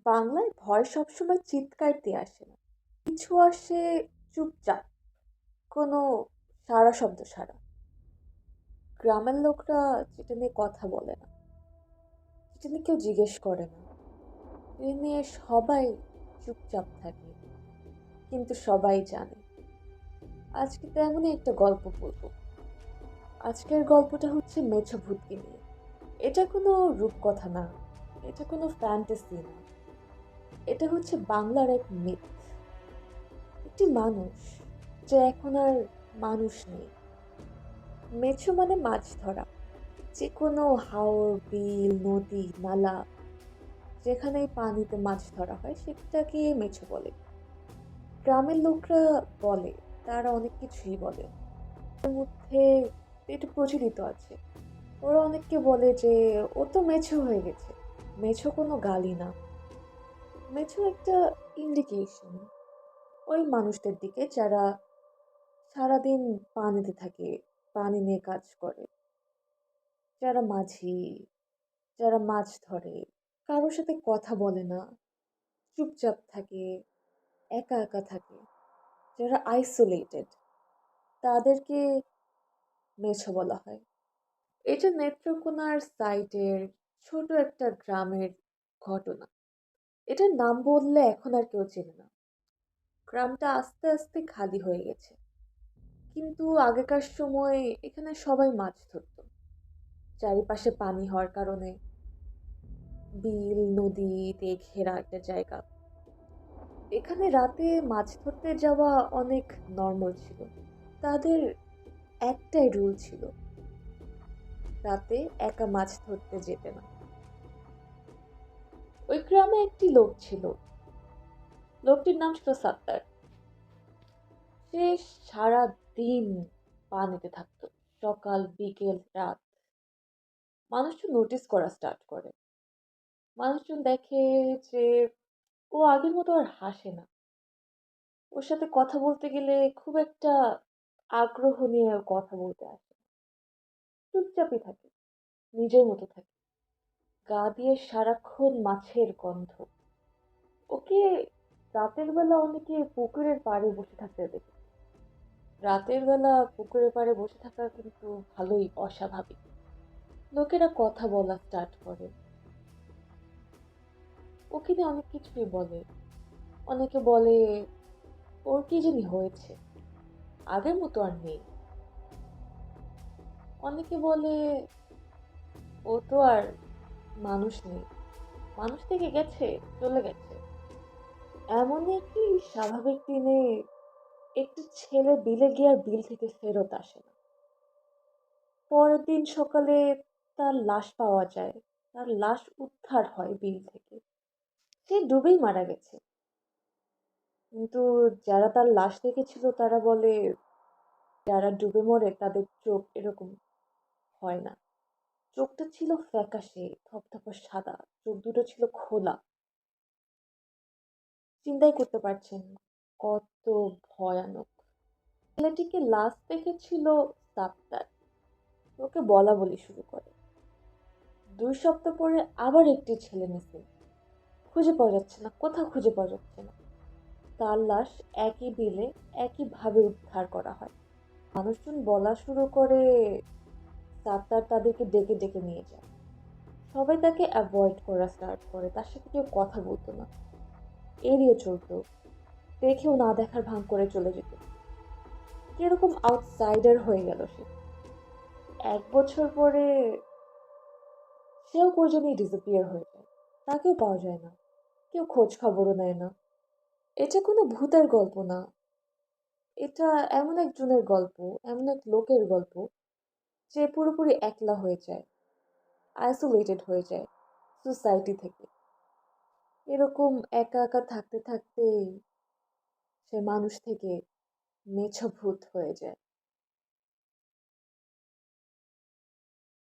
বাংলায় ভয় সবসময় চিৎকার দিয়ে আসে না। কিছু আসে চুপচাপ, কোনো সারা শব্দ ছাড়া। গ্রামের লোকরা যেটা নিয়ে কথা বলে না, যেটা নিয়ে কেউ জিজ্ঞেস করে না, এ নিয়ে সবাই চুপচাপ থাকে, কিন্তু সবাই জানে। আজকে তেমনই একটা গল্প বলবো। আজকের গল্পটা হচ্ছে মেছো ভূতকে নিয়ে। এটা কোনো রূপকথা না, এটা কোনো ফ্যান্টাসি না, এটা হচ্ছে বাংলার এক মিথ। একটি মানুষ যে এখন আর মানুষ নেই। মেছো মানে মাছ ধরা, যে কোনো হাওর, বিল, নদী, নালা, যেখানেই পানিতে মাছ ধরা হয় সেটাকে মেছো বলে। গ্রামের লোকরা বলে, তারা অনেক কিছুই বলে। এর মধ্যে এটা প্রচলিত আছে। ওরা অনেককে বলে যে ও তো মেছো হয়ে গেছে। মেছো কোনো গালি না, মেছো একটা ইন্ডিকেশন ওই মানুষদের দিকে যারা সারাদিন পানিতে থাকে, পানি নিয়ে কাজ করে, যারা মাঝি, যারা মাছ ধরে, কারোর সাথে কথা বলে না, চুপচাপ থাকে, একা একা থাকে, যারা আইসোলেটেড, তাদেরকে মেছো বলা হয়। এটা নেত্রকোনার সাইডের ছোট একটা গ্রামের ঘটনা। এটার নাম বললে এখন আর কেউ চেনে না। গ্রামটা আস্তে আস্তে খালি হয়ে গেছে, কিন্তু আগেকার সময় এখানে সবাই মাছ ধরতো। চারিপাশে পানি হওয়ার কারণে বিল, নদী দিয়ে ঘেরা একটা জায়গা। এখানে রাতে মাছ ধরতে যাওয়া অনেক নর্মাল ছিল। তাদের একটাই রুল ছিল, রাতে একা মাছ ধরতে যেতে না। ওই গ্রামে একটি লোক ছিল, লোকটির নাম ছিল সাত্তার। সে সারা দিন পানিতে থাকতো, সকাল বিকেল রাত। মানুষজন নোটিস করা স্টার্ট করে। মানুষজন দেখে যে ও আগের মতো আর হাসে না। ওর সাথে কথা বলতে গেলে খুব একটা আগ্রহ নিয়ে কথা বলতে আসে না। চুপচাপই থাকে, নিজের মতো থাকে। গা দিয়ে সারাক্ষণ মাছের গন্ধ। ওকে রাতের বেলা অনেকে পুকুরের পাড়ে বসে থাকতে দেখে। রাতের বেলা পুকুরের পাড়ে বসে থাকা কিন্তু ভালোই অস্বাভাবিক। লোকেরা কথা বলা স্টার্ট করে, ওকে নিয়ে অনেক কিছুই বলে। অনেকে বলে ওর কি জানি হয়েছে, আগের মতো আর নেই। অনেকে বলে ও তো আর মানুষ নেই, মানুষ থেকে গেছে, চলে গেছে। এমনই কি স্বাভাবিক দিনে একটি ছেলে বিলে গিয়ে আর বিল থেকে ফেরত আসে না। পরের দিন সকালে তার লাশ পাওয়া যায়, তার লাশ উদ্ধার হয় বিল থেকে। সে ডুবেই মারা গেছে। কিন্তু যারা তার লাশ দেখেছিল তারা বলে যারা ডুবে মরে তাদের চোখ এরকম হয় না। চোখটা ছিল ফ্যাকাশে থপথপে সাদা, চোখ দুটো ছিল খোলা। চিন্তাই করতে পারছেন কত ভয়ানক। ছেলেটিকে লাশ দেখেছিল সাত্তার, ওকে বলা বলি শুরু করে। 2 সপ্তাহ পরে আবার একটি ছেলে মিসিং, খুঁজে পাওয়া যাচ্ছে না, কোথাও খুঁজে পাওয়া যাচ্ছে না। তার লাশ একই বিলে একইভাবে উদ্ধার করা হয়। মানুষজন বলা শুরু করে সাত্তার তাদেরকে ডেকে ডেকে নিয়ে যায়। সবাই তাকে অ্যাভয়েড করা স্টার্ট করে, তার সাথে কেউ কথা বলতো না, এড়িয়ে চলতো, দেখেও না দেখার ভান করে চলে যেত। কিরকম আউটসাইডার হয়ে গেল সে। 1 বছর পরে সেও কই জানি ডিসঅ্যাপিয়ার হয়ে যায়, তাকেও পাওয়া যায় না, কেউ খোঁজ খবরও নেয় না। এটা কোনো ভূতের গল্প না, এটা এমন একজনের গল্প, এমন এক লোকের গল্প যে পুরোপুরি একলা হয়ে যায়, আইসোলেটেড হয়ে যায় সোসাইটি থেকে। এরকম একা একা থাকতে থাকতে সে মানুষ থেকে মেছো ভূত হয়ে যায়।